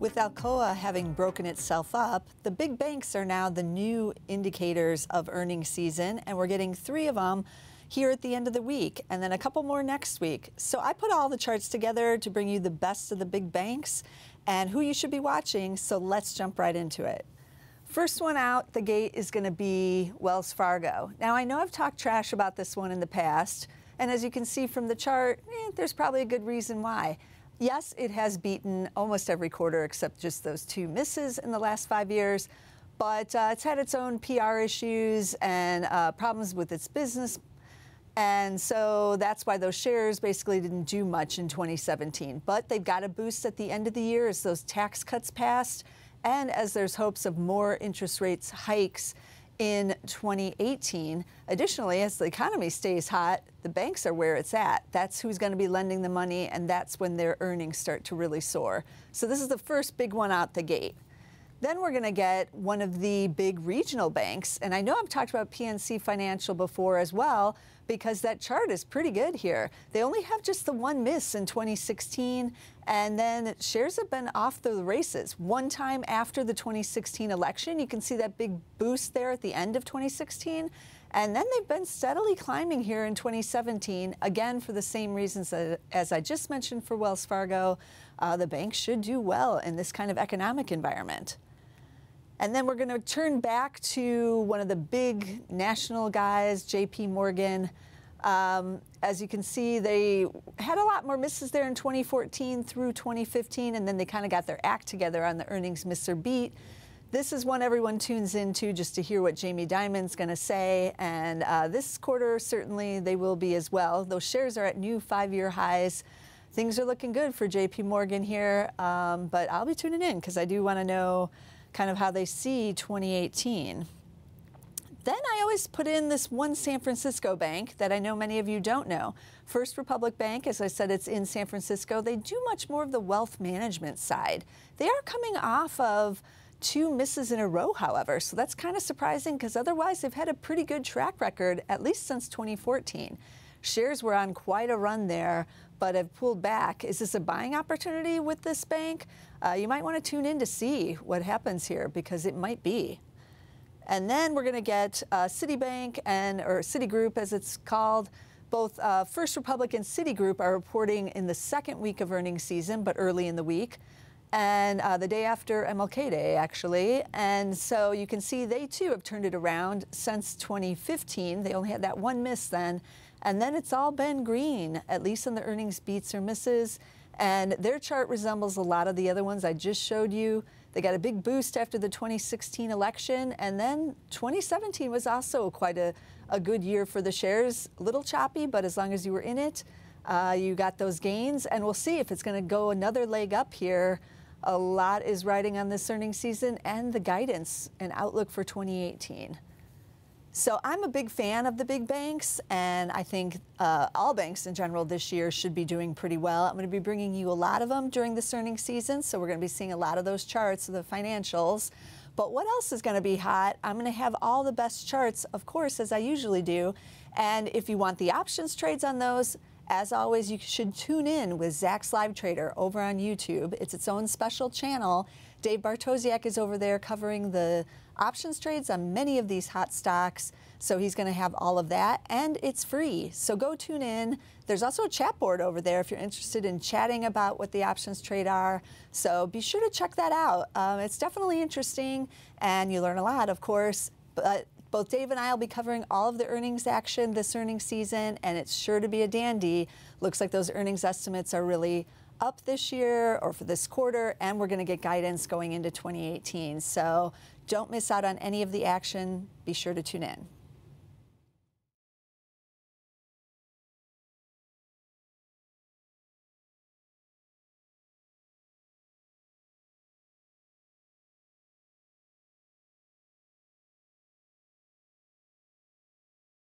With Alcoa having broken itself up, the big banks are now the new indicators of earnings season, and we're getting 3 of them here at the end of the week, and then a couple more next week. So I put all the charts together to bring you the best of the big banks and who you should be watching, so let's jump right into it. First one out the gate is going to be Wells Fargo. Now, I know I've talked trash about this one in the past, and as you can see from the chart, there's probably a good reason why. Yes, it has beaten almost every quarter except just those 2 misses in the last 5 years, but it's had its own PR issues and problems with its business, and so that's why those shares basically didn't do much in 2017. But they've got a boost at the end of the year as those tax cuts passed and as there's hopes of more interest rates hikes in 2018. Additionally, as the economy stays hot, the banks are where it's at. That's who's going to be lending the money, and that's when their earnings start to really soar. So this is the first big one out the gate. Then we're going to get one of the big regional banks, and I know I've talked about PNC Financial before as well, because that chart is pretty good here. They only have just the 1 miss in 2016, and then shares have been off the races. One time after the 2016 election, you can see that big boost there at the end of 2016, and then they've been steadily climbing here in 2017, again for the same reasons as I just mentioned for Wells Fargo. The bank should do well in this kind of economic environment. And then we're going to turn back to one of the big national guys, JP Morgan. As you can see, they had a lot more misses there in 2014 through 2015, and then they kind of got their act together on the earnings miss or beat. This is one everyone tunes into just to hear what Jamie Dimon's going to say, and this quarter certainly they will be as well. Those shares are at new 5-year highs. Things are looking good for JP Morgan here, but I'll be tuning in because I do want to know kind of how they see 2018. Then I always put in this one San Francisco bank that I know many of you don't know. First Republic Bank, as I said, it's in San Francisco. They do much more of the wealth management side. They are coming off of 2 misses in a row, however, so that's kind of surprising because otherwise they've had a pretty good track record, at least since 2014. Shares were on quite a run there, but have pulled back. Is this a buying opportunity with this bank? You might want to tune in to see what happens here because it might be. And then we're going to get Citibank or Citigroup, as it's called. Both First Republic and Citigroup are reporting in the 2nd week of earnings season, but early in the week, and the day after MLK Day, actually. And so you can see they too have turned it around since 2015. They only had that 1 miss then. And then it's all been green, at least in the earnings beats or misses. And their chart resembles a lot of the other ones I just showed you. They got a big boost after the 2016 election. And then 2017 was also quite a good year for the shares. A little choppy, but as long as you were in it, you got those gains. And we'll see if it's going to go another leg up here. A lot is riding on this earnings season and the guidance and outlook for 2018. So I'm a big fan of the big banks, and I think all banks in general this year should be doing pretty well. I'm going to be bringing you a lot of them during this earnings season, so we're going to be seeing a lot of those charts of the financials. But what else is going to be hot? I'm going to have all the best charts, of course, as I usually do. And if you want the options trades on those, as always, you should tune in with Zach's Live Trader over on YouTube. It's its own special channel. Dave Bartosiak is over there covering the options trades on many of these hot stocks. So he's going to have all of that, and it's free. So go tune in. There's also a chat board over there if you're interested in chatting about what the options trade are. So be sure to check that out. It's definitely interesting, and you learn a lot, of course. But both Dave and I will be covering all of the earnings action this earnings season, and it's sure to be a dandy. Looks like those earnings estimates are really up this year or for this quarter, and we're going to get guidance going into 2018. So don't miss out on any of the action. Be sure to tune in.